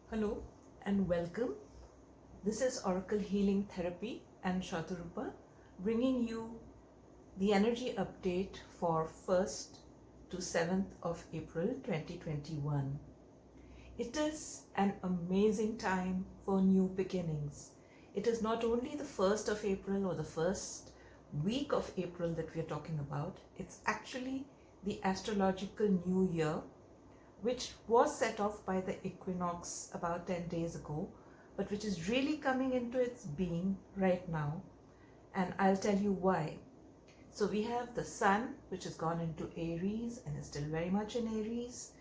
Hello and welcome. This is Oracle Healing Therapy and Shatarupa bringing you the energy update for 1st to 7th of April 2021. It is an amazing time for new beginnings. It is not only the 1st of April or the first week of April that we are talking about, it's actually the astrological new year, which was set off by the equinox about 10 days ago, but which is really coming into its being right now. And I'll tell you why. So we have the sun, which has gone into Aries and is still very much in Aries,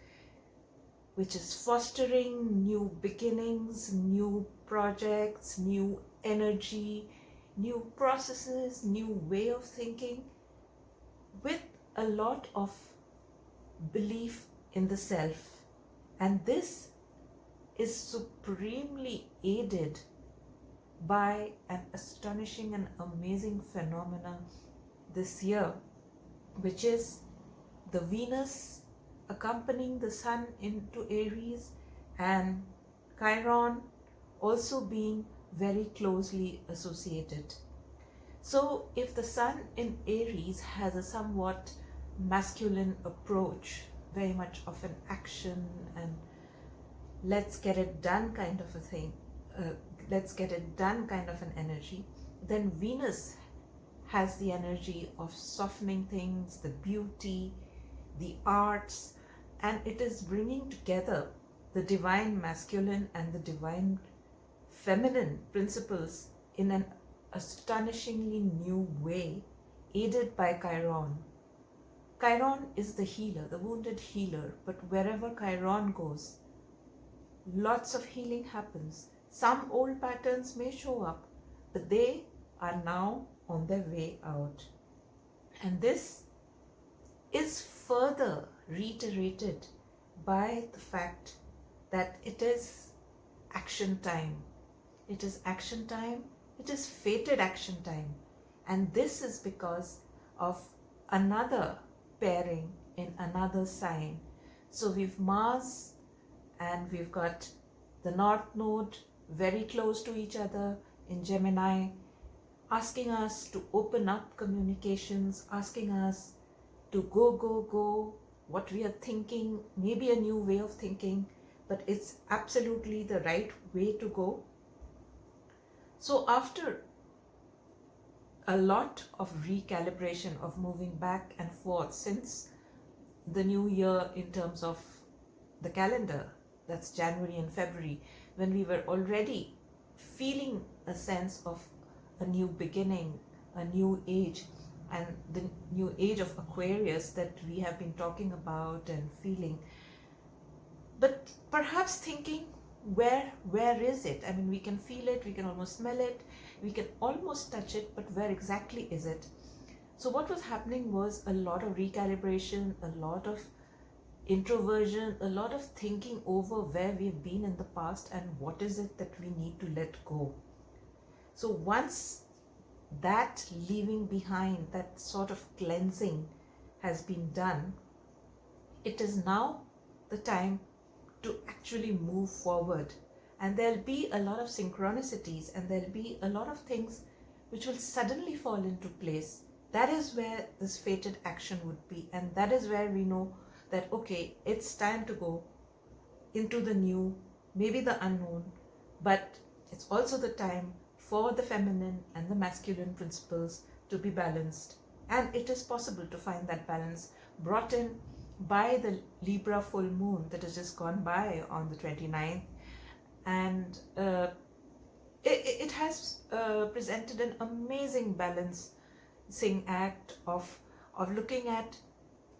which is fostering new beginnings, new projects, new energy, new processes, new way of thinking, with a lot of belief in the self. And this is supremely aided by an astonishing and amazing phenomena this year, which is the Venus accompanying the sun into Aries and Chiron also being very closely associated. So if the sun in Aries has a somewhat masculine approach, very much of an action and let's get it done kind of a thing, let's get it done kind of an energy, then Venus has the energy of softening things, the beauty, the arts, and it is bringing together the divine masculine and the divine feminine principles in an astonishingly new way, aided by Chiron. Chiron is the healer, the wounded healer, but wherever Chiron goes, lots of healing happens. Some old patterns may show up, but they are now on their way out. And this is further reiterated by the fact that it is action time. It is action time, it is fated action time. And this is because of another pairing in another sign. So we've Mars and we've got the North Node very close to each other in Gemini, asking us to open up communications, asking us to go, what we are thinking, maybe a new way of thinking, but it's absolutely the right way to go. So after a lot of recalibration, of moving back and forth since the new year in terms of the calendar, that's January and February, when we were already feeling a sense of a new beginning, a new age, and the new age of Aquarius that we have been talking about and feeling, but perhaps thinking, where is it? I mean, we can feel it, we can almost smell it, we can almost touch it, but where exactly is it? So what was happening was a lot of recalibration, a lot of introversion, a lot of thinking over where we've been in the past and what is it that we need to let go. So once that leaving behind, that sort of cleansing has been done, it is now the time to actually move forward. And there'll be a lot of synchronicities and there'll be a lot of things which will suddenly fall into place. That is where this fated action would be, and that is where we know that, okay, it's time to go into the new, maybe the unknown, but it's also the time for the feminine and the masculine principles to be balanced. And it is possible to find that balance brought in by the Libra full moon that has just gone by on the 29th. And it has presented an amazing balancing act of looking at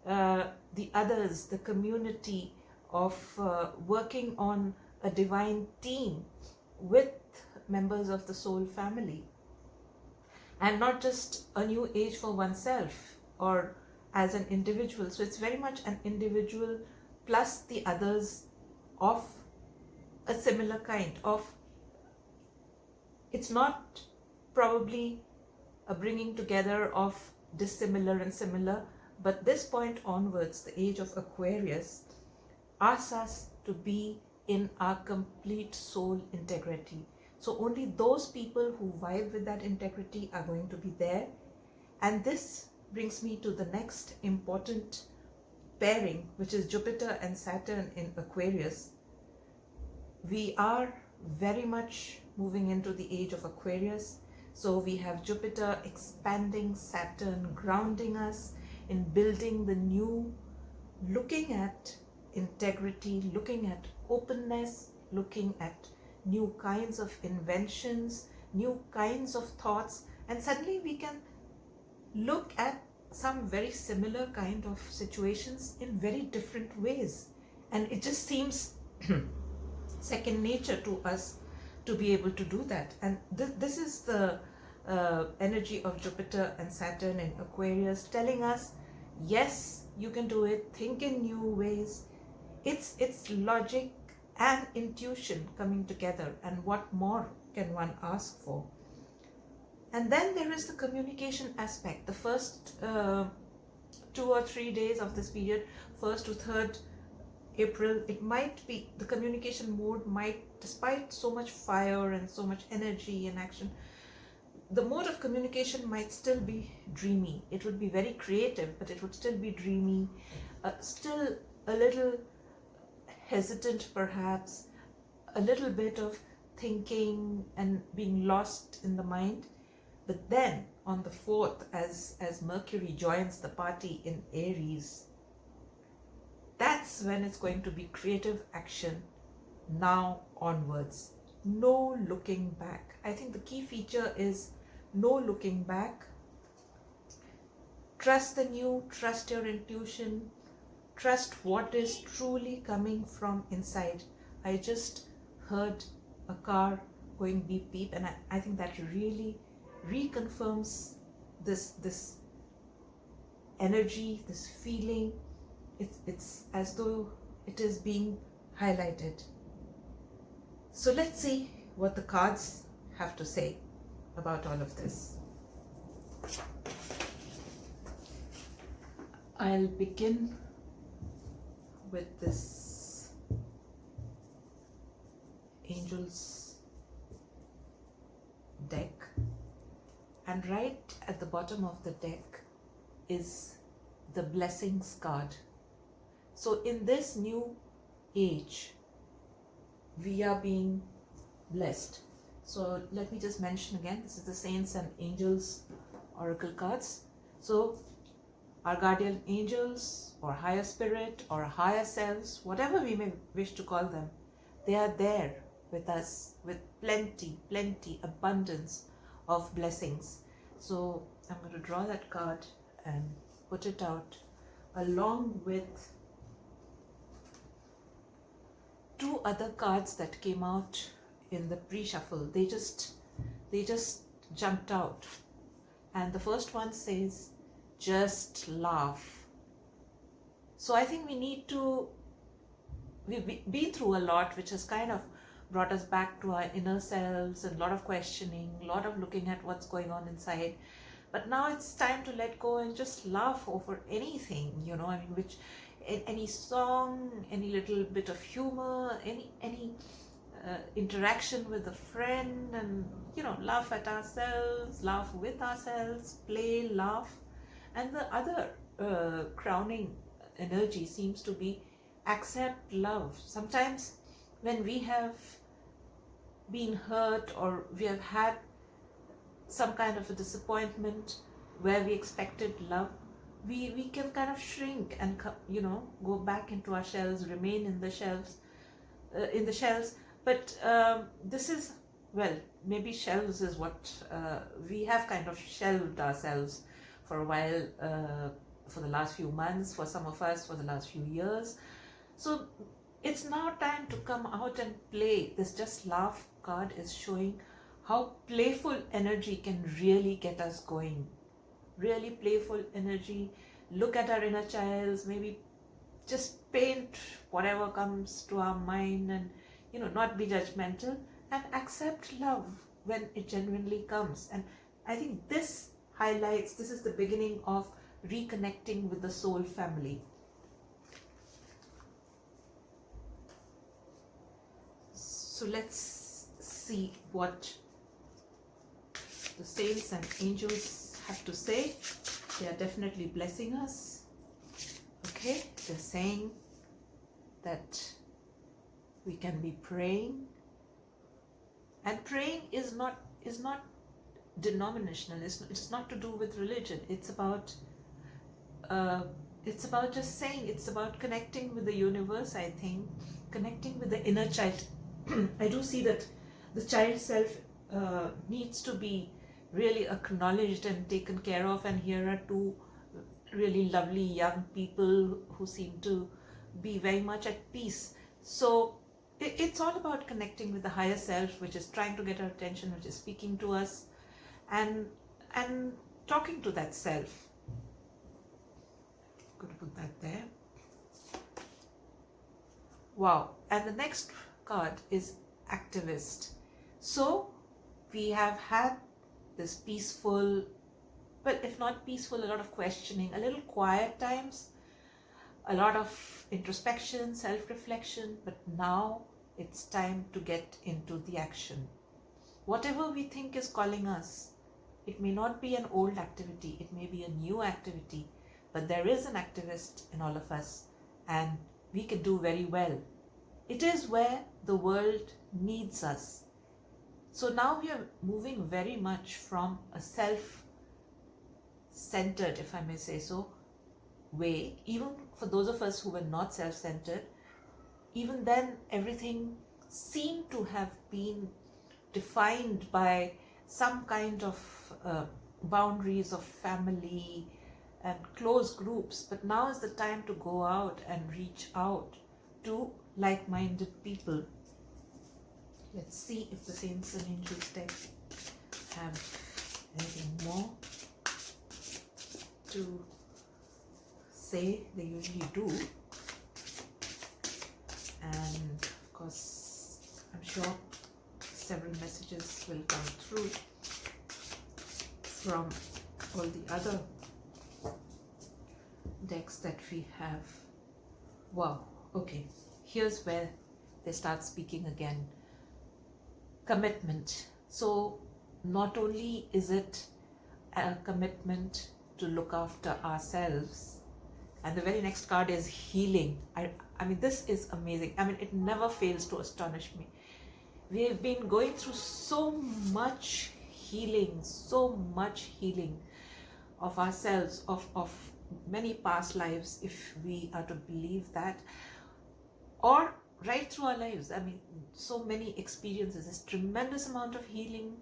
the others, the community, of working on a divine team with members of the soul family, and not just a new age for oneself or as an individual. So it's very much an individual plus the others of a similar kind of, it's not probably a bringing together of dissimilar and similar, but this point onwards, the age of Aquarius asks us to be in our complete soul integrity. So only those people who vibe with that integrity are going to be there. And this brings me to the next important pairing, which is Jupiter and Saturn in Aquarius. We are very much moving into the age of Aquarius. So we have Jupiter expanding, Saturn grounding us in building the new, looking at integrity, looking at openness, looking at new kinds of inventions, new kinds of thoughts, and suddenly we can look at some very similar kind of situations in very different ways. And it just seems second nature to us to be able to do that. And this is the energy of Jupiter and Saturn in Aquarius, telling us, yes, you can do it, think in new ways. It's logic and intuition coming together, and what more can one ask for? And then there is the communication aspect. The first 2 or 3 days of this period, 1st to 3rd April, it might be, the communication mode might, despite so much fire and so much energy and action, the mode of communication might still be dreamy. It would be very creative, but it would still be dreamy, still a little hesitant perhaps, a little bit of thinking and being lost in the mind. But then on the 4th, as Mercury joins the party in Aries, that's when it's going to be creative action now onwards. No looking back. I think the key feature is no looking back. Trust the new, trust your intuition, trust what is truly coming from inside. I just heard a car going beep beep, and I think that really reconfirms this energy, this feeling. It's as though it is being highlighted. So let's see what the cards have to say about all of this. I'll begin with this Angels deck, and right at the bottom of the deck is the Blessings card. So in this new age, we are being blessed. So let me just mention again, this is the Saints and Angels Oracle cards. So our guardian angels or higher spirit or higher selves, whatever we may wish to call them, they are there with us with plenty, abundance of blessings. So I'm going to draw that card and put it out along with 2 other cards that came out in the pre-shuffle. They just jumped out, and the first one says, just laugh. So I think we've been through a lot, which has kind of brought us back to our inner selves, and a lot of questioning, a lot of looking at what's going on inside. But now it's time to let go and just laugh over anything, which any song, any little bit of humor, any interaction with a friend, and laugh at ourselves, laugh with ourselves, play, laugh. And the other crowning energy seems to be accept love. Sometimes when we have been hurt or we have had some kind of a disappointment where we expected love, we can kind of shrink and go back into our shells, remain in the shells. But this is, well, maybe shells is what we have kind of shelved ourselves for a while, for the last few months, for some of us for the last few years. So it's now time to come out and play. This just laugh card is showing how playful energy can really get us going. Really playful energy. Look at our inner child, maybe just paint whatever comes to our mind, and not be judgmental, and accept love when it genuinely comes. And I think this is the beginning of reconnecting with the soul family. So let's see what the saints and angels have to say. They are definitely blessing us. Okay, they're saying that we can be praying, and praying is not denominational. It's not to do with religion. It's about just saying. It's about connecting with the universe. I think connecting with the inner child. I do see that the child self needs to be really acknowledged and taken care of, and here are two really lovely young people who seem to be very much at peace. So it's all about connecting with the higher self, which is trying to get our attention, which is speaking to us, and talking to that self. Going to put that there. Wow. And the next card is activist. So we have had this peaceful, well, if not peaceful, a lot of questioning, a little quiet times, a lot of introspection, self-reflection, but now it's time to get into the action. Whatever we think is calling us, it may not be an old activity, it may be a new activity, but there is an activist in all of us, and we can do very well. It is where the world needs us. So now we are moving very much from a self-centered, if I may say so, way. Even for those of us who were not self-centered, even then everything seemed to have been defined by some kind of boundaries of family and close groups. But now is the time to go out and reach out to like-minded people. Let's see if the saints and angels deck have anything more to say. They usually do. And of course, I'm sure several messages will come through from all the other decks that we have. Wow. Okay. Here's where they start speaking again. Commitment. So not only is it a commitment to look after ourselves, and the very next card is healing. I mean, this is amazing. I mean, it never fails to astonish me. We have been going through so much healing of ourselves, of many past lives, if we are to believe that, or right through our lives. I mean, so many experiences, this tremendous amount of healing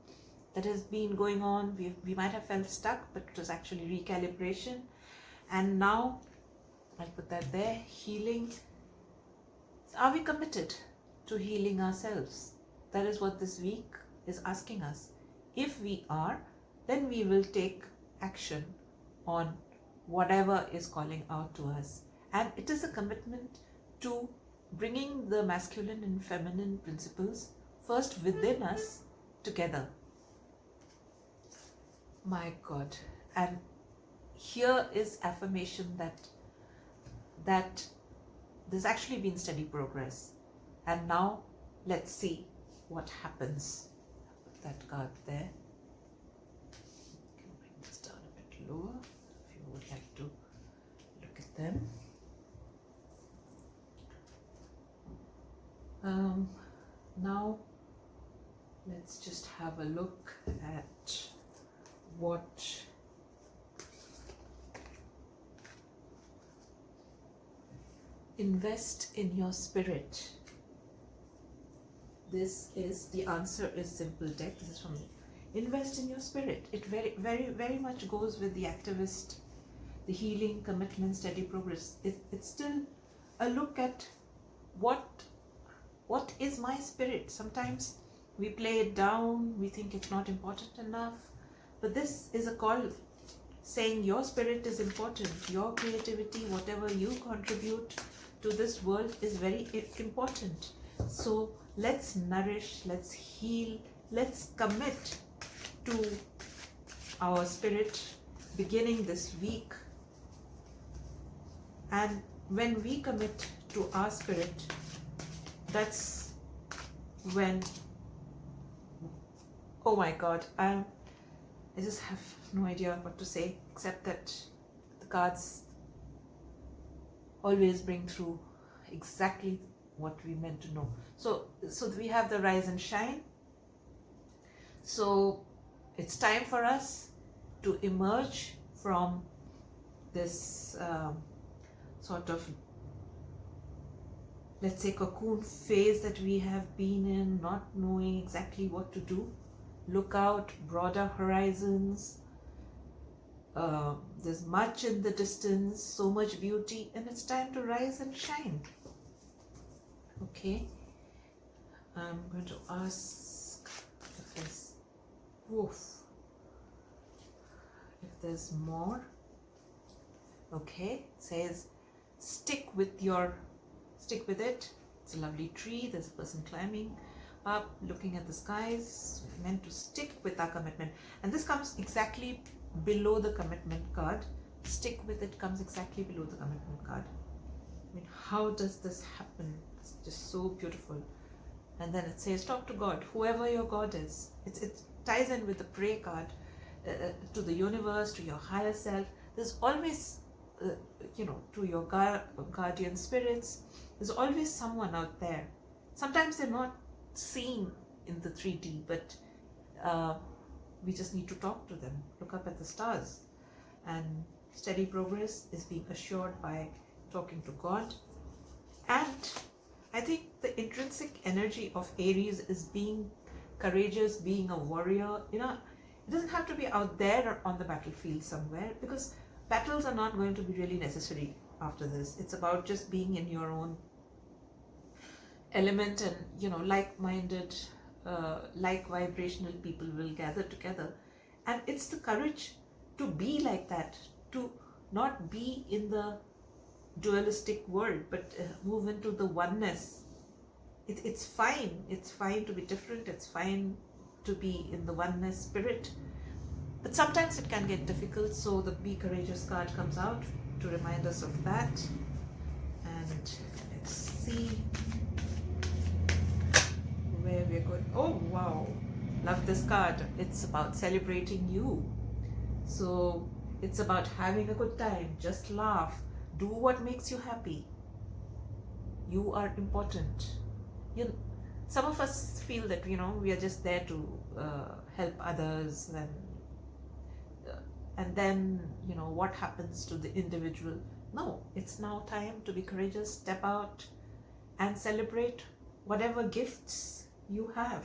that has been going on. We might have felt stuck, but it was actually recalibration. And now, I'll put that there, healing. Are we committed to healing ourselves? That is what this week is asking us. If we are, then we will take action on whatever is calling out to us. And it is a commitment to bringing the masculine and feminine principles first within us together. My God. And here is affirmation that there's actually been steady progress. And now let's see what happens. I'll put that card there. You can bring this down a bit lower if you would like to look at them. Now let's just have a look at what invest in your spirit. This is the answer is simple deck. This is from invest in your spirit. It very much goes with the activist, the healing, commitment, steady progress. It's still a look at what is my spirit. Sometimes we play it down, we think it's not important enough, but this is a call saying your spirit is important. Your creativity, whatever you contribute to this world is very important. So let's nourish, let's heal, let's commit to our spirit beginning this week. And when we commit to our spirit, that's when, oh my God, I just have no idea what to say, except that the cards always bring through exactly what we meant to know. So we have the rise and shine. So it's time for us to emerge from this sort of, let's say, cocoon phase that we have been in, not knowing exactly what to do. Look out, broader horizons. There's much in the distance, so much beauty, and it's time to rise and shine. Okay, I'm going to ask if there's more. Okay, it says stick with it. It's a lovely tree. There's a person climbing up, looking at the skies. We're meant to stick with our commitment, and this comes exactly below the commitment card. Stick with it comes exactly below the commitment card. I mean, how does this happen? It's just so beautiful. And then it says talk to God, whoever your God is. It ties in with the pray card, to the universe, to your higher self. There's always to your guardian spirits. There's always someone out there. Sometimes they're not seen in the 3D, but we just need to talk to them. Look up at the stars, and steady progress is being assured by talking to God. And I think the intrinsic energy of Aries is being courageous, being a warrior. It doesn't have to be out there or on the battlefield somewhere, because battles are not going to be really necessary after this. It's about just being in your own element, and like-minded, like vibrational people will gather together. And it's the courage to be like that, to not be in the dualistic world, but move into the oneness. It's fine. It's fine to be different. It's fine to be in the oneness spirit. But sometimes it can get difficult, so the Be Courageous card comes out to remind us of that. And let's see where we're going. Oh wow, love this card. It's about celebrating you. So it's about having a good time. Just laugh. Do what makes you happy. You are important. Some of us feel that we are just there to help others, and then what happens to the individual. No, it's now time to be courageous. Step out and celebrate whatever gifts you have.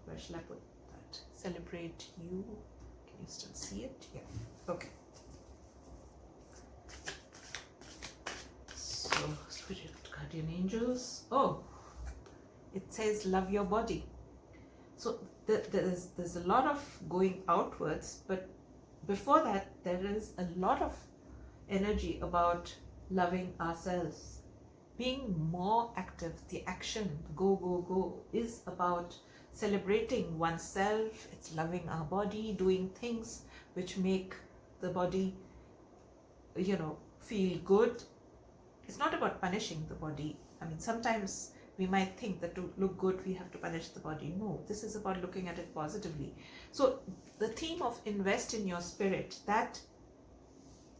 Where shall I put that? Celebrate you. Can you still see it? Yeah. Okay. So, spirit guardian angels. Oh, it says love your body. So there's a lot of going outwards, but before that there is a lot of energy about loving ourselves, being more active. The action, go is about celebrating oneself. It's loving our body, doing things which make the body feel good. It's not about punishing the body. I mean, sometimes we might think that to look good we have to punish the body. No, this is about looking at it positively. So the theme of invest in your spirit, that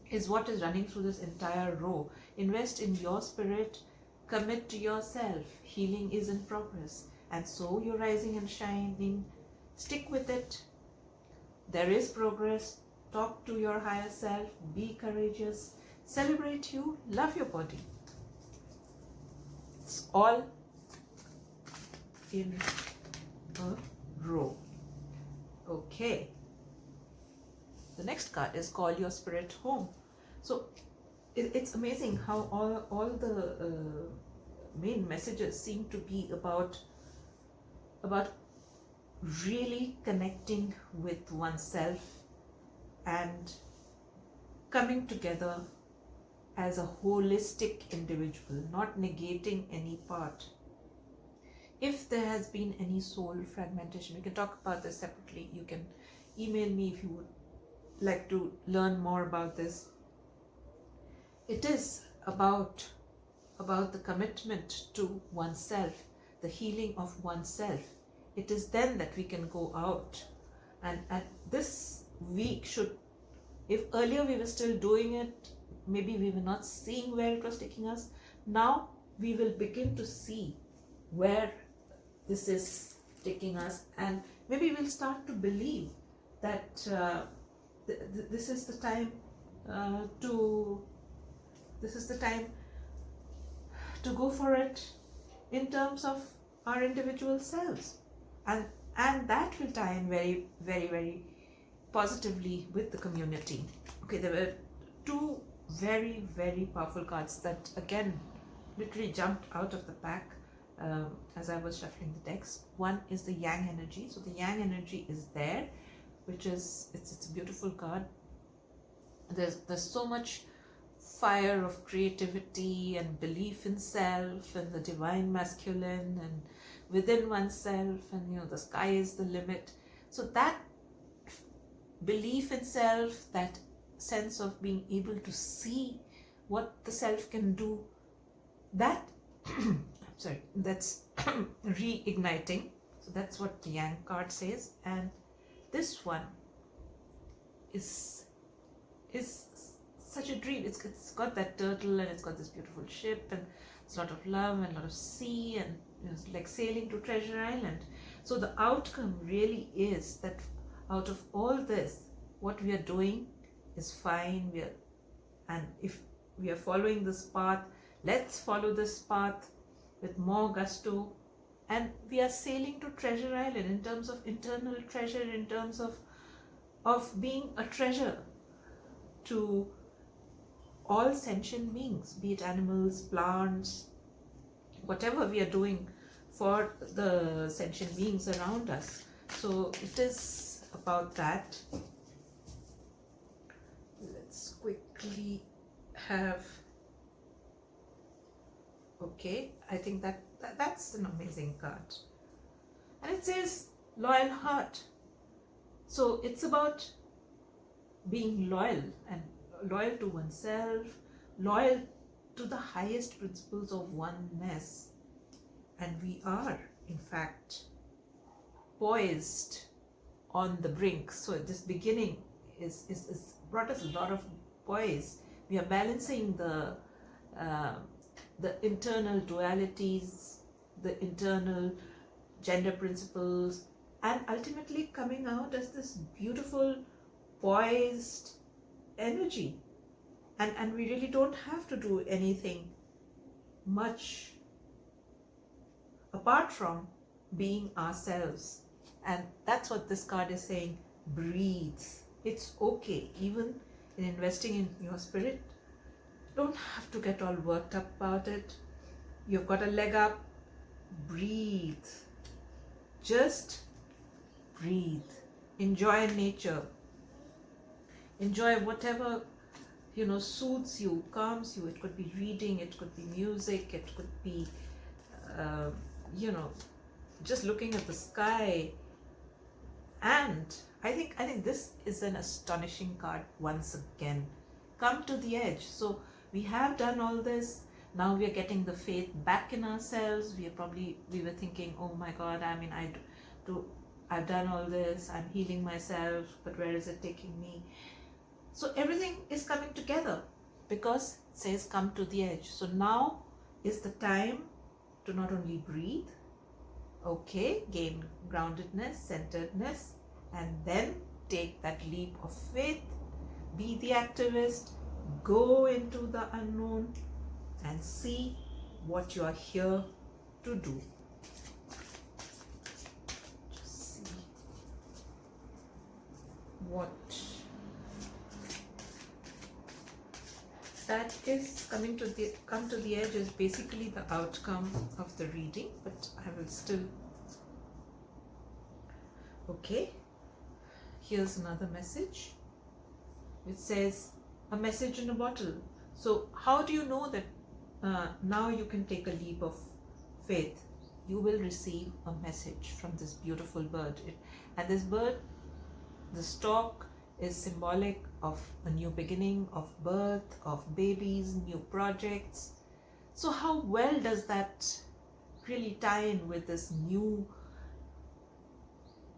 is what is running through this entire row. Invest in your spirit, commit to yourself. Healing is in progress, and so you're rising and shining. Stick with it. There is progress. Talk to your higher self. Be courageous. Celebrate you. Love your body. It's all in a row. Okay. The next card is call your spirit home. So it's amazing how all the main messages seem to be about really connecting with oneself and coming together as a holistic individual, not negating any part. If there has been any soul fragmentation, we can talk about this separately. You can email me if you would like to learn more about this. It is about the commitment to oneself. the healing of oneself. It is then that we can go out. And this week should, if earlier we were still doing it, maybe we were not seeing where it was taking us, now we will begin to see where this is taking us, and maybe we'll start to believe that this is the time to go for it in terms of our individual selves, and that will tie in very, very, very positively with the community. Okay, there were two very, very powerful cards that again literally jumped out of the pack as I was shuffling the decks. One is the Yang energy. So the Yang energy is there, which is it's a beautiful card. There's so much fire of creativity and belief in self and the divine masculine and within oneself, and the sky is the limit. So that belief in self, that sense of being able to see what the self can do, that that's reigniting. So that's what the Yang card says. And this one is such a dream. It's got that turtle, and it's got this beautiful ship, and it's a lot of love and a lot of sea, and it's like sailing to Treasure Island. So the outcome really is that out of all this, what we are doing is fine. And if we are following this path, let's follow this path with more gusto, and we are sailing to Treasure Island in terms of internal treasure, in terms of being a treasure to all sentient beings, be it animals, plants, whatever we are doing for the sentient beings around us. So it is about that. Let's quickly have, okay, I think that's an amazing card. And it says loyal heart. So it's about being loyal, and loyal to oneself, loyal to the highest principles of oneness. And we are, in fact, poised on the brink. So this beginning is brought us a lot of poise. We are balancing the internal dualities, the internal gender principles, and ultimately coming out as this beautiful, poised energy. And we really don't have to do anything much apart from being ourselves. And that's what this card is saying. Breathe. It's okay. Even in investing in your spirit, don't have to get all worked up about it. You've got a leg up. Breathe. Just breathe. Enjoy nature. Enjoy whatever soothes you, calms you. It could be reading, it could be music, it could be just looking at the sky. And I think this is an astonishing card once again. Come to the edge. So we have done all this. Now we are getting the faith back in ourselves. We were thinking, oh my God, I've done all this, I'm healing myself, but where is it taking me? So everything is coming together because it says come to the edge. So now is the time to not only breathe, okay, gain groundedness, centeredness, and then take that leap of faith, be the activist, go into the unknown and see what you are here to do. Just see what that is. Come to the edge is basically the outcome of the reading, but I will still. Okay, here's another message. It says a message in a bottle. So how do you know that now you can take a leap of faith? You will receive a message from this beautiful bird. And this bird, the stalk, is symbolic of a new beginning, of birth, of babies, new projects. So how well does that really tie in with this new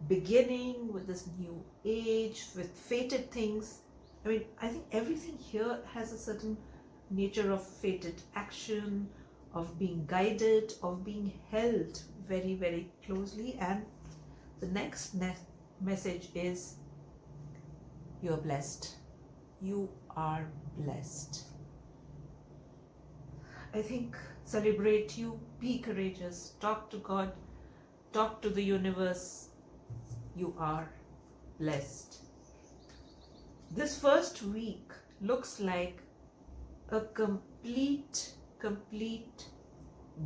beginning, with this new age, with fated things. I mean, I think everything here has a certain nature of fated action, of being guided, of being held very, very closely. And the next message is, you're blessed. You are blessed. I think celebrate you, be courageous, talk to God, talk to the universe. You are blessed. This first week looks like a complete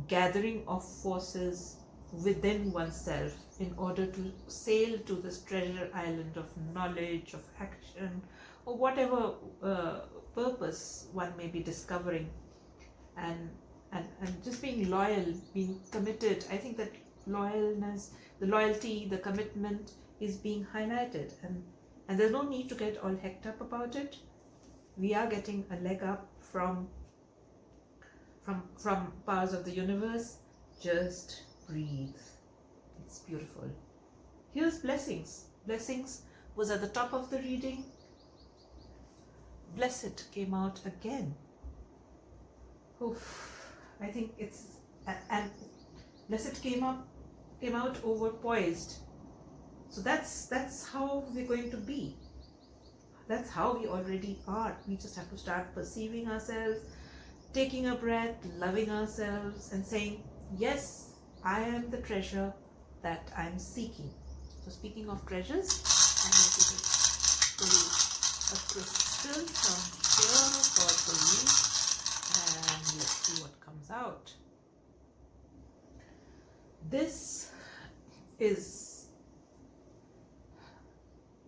gathering of forces within oneself in order to sail to this treasure island of knowledge, of action, or whatever purpose one may be discovering, and just being loyal, being committed. I think that the loyalty, the commitment is being highlighted, and there's no need to get all hecked up about it. We are getting a leg up from powers of the universe. Just breathe. It's beautiful. Here's blessings. Blessings was at the top of the reading. Blessed came out again. Oof. I think it's, and blessed came out over poised. So that's how we're going to be. That's how we already are. We just have to start perceiving ourselves, taking a breath, loving ourselves, and saying, yes, I am the treasure that I'm seeking. So speaking of treasures, I'm going to pull a crystal from here for Doreen, and let's see what comes out. This is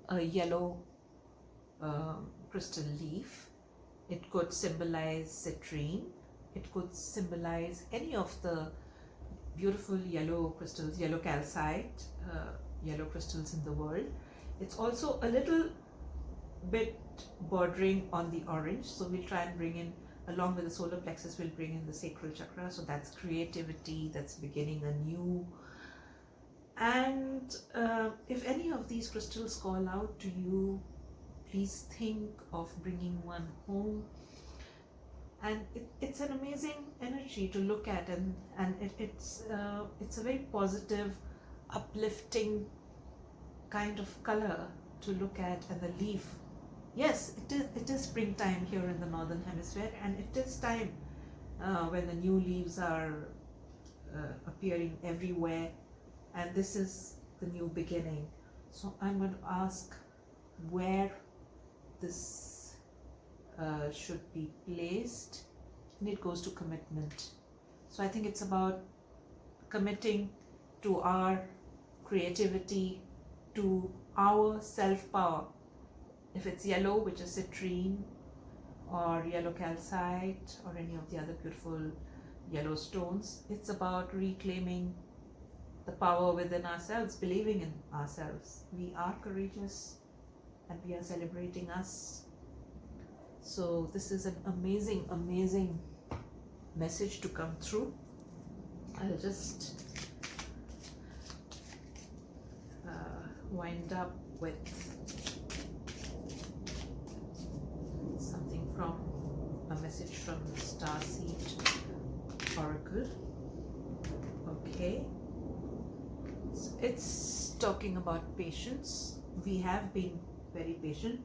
a yellow crystal leaf. It could symbolize citrine. It could symbolize any of the beautiful yellow crystals, yellow calcite, yellow crystals in the world. It's also a little bit bordering on the orange, so we'll try and bring in, along with the solar plexus, we'll bring in the sacral chakra. So that's creativity, that's beginning anew. And if any of these crystals call out to you, please think of bringing one home. And it's an amazing energy to look at, and it's a very positive, uplifting kind of color to look at. And the leaf, yes, it is springtime here in the northern hemisphere, and it is time when the new leaves are appearing everywhere, and this is the new beginning. So I'm going to ask where this should be placed, and it goes to commitment. So I think it's about committing to our creativity, to our self-power. If it's yellow, which is citrine, or yellow calcite, or any of the other beautiful yellow stones, it's about reclaiming the power within ourselves, believing in ourselves. We are courageous, and we are celebrating us. So this is an amazing, amazing message to come through. I'll just wind up with something from a message from the Starseed Oracle. Okay, so it's talking about patience. We have been very patient.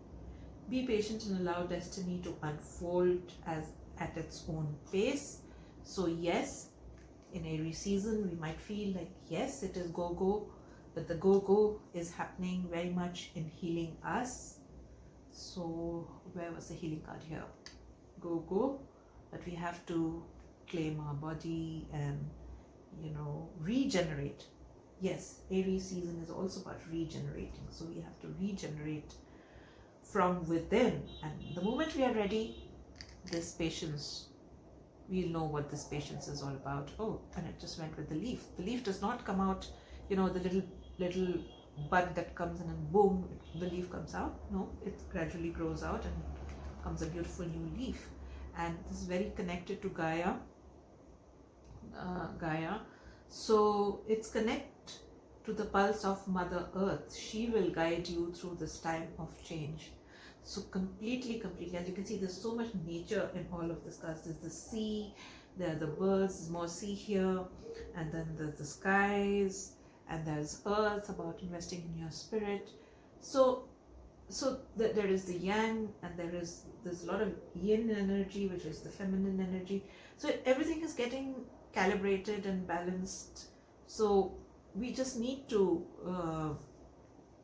Be patient and allow destiny to unfold at its own pace. So yes, in Aries season, we might feel like, yes, it is go-go, but the go-go is happening very much in healing us. So where was the healing card here? Go-go, but we have to claim our body and, regenerate. Yes, Aries season is also about regenerating. So we have to regenerate from within, and the moment we are ready, this patience, we'll know what this patience is all about. Oh, and it just went with the leaf. The leaf does not come out, the little bud that comes in and boom, the leaf comes out. No, it gradually grows out and comes a beautiful new leaf. And this is very connected to Gaia. So it's connect to the pulse of Mother Earth. She will guide you through this time of change. So completely, as you can see, there's so much nature in all of this cards. There's the sea, there are the birds, there's more sea here, and then there's the skies, and there's earth, about investing in your spirit. So there is the yang, and there's a lot of yin energy, which is the feminine energy. So everything is getting calibrated and balanced. So we just need to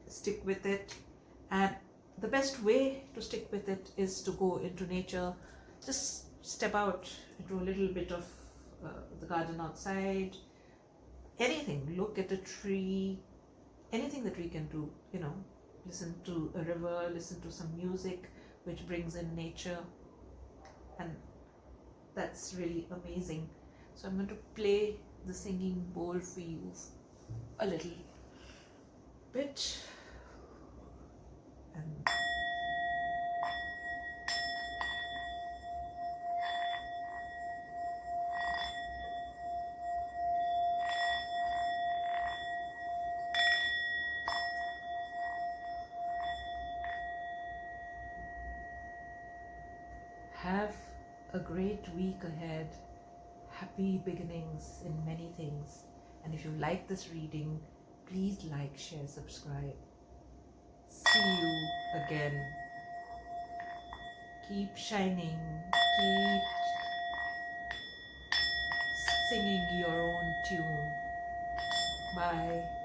stick with it, and the best way to stick with it is to go into nature. Just step out into a little bit of the garden outside. Anything, look at a tree, anything that we can do, listen to a river, listen to some music which brings in nature, and that's really amazing. So I'm going to play the singing bowl for you a little bit, and have a great week ahead. Happy beginnings in many things. And if you like this reading, please like, share, subscribe. See you again. Keep shining. Keep singing your own tune. Bye.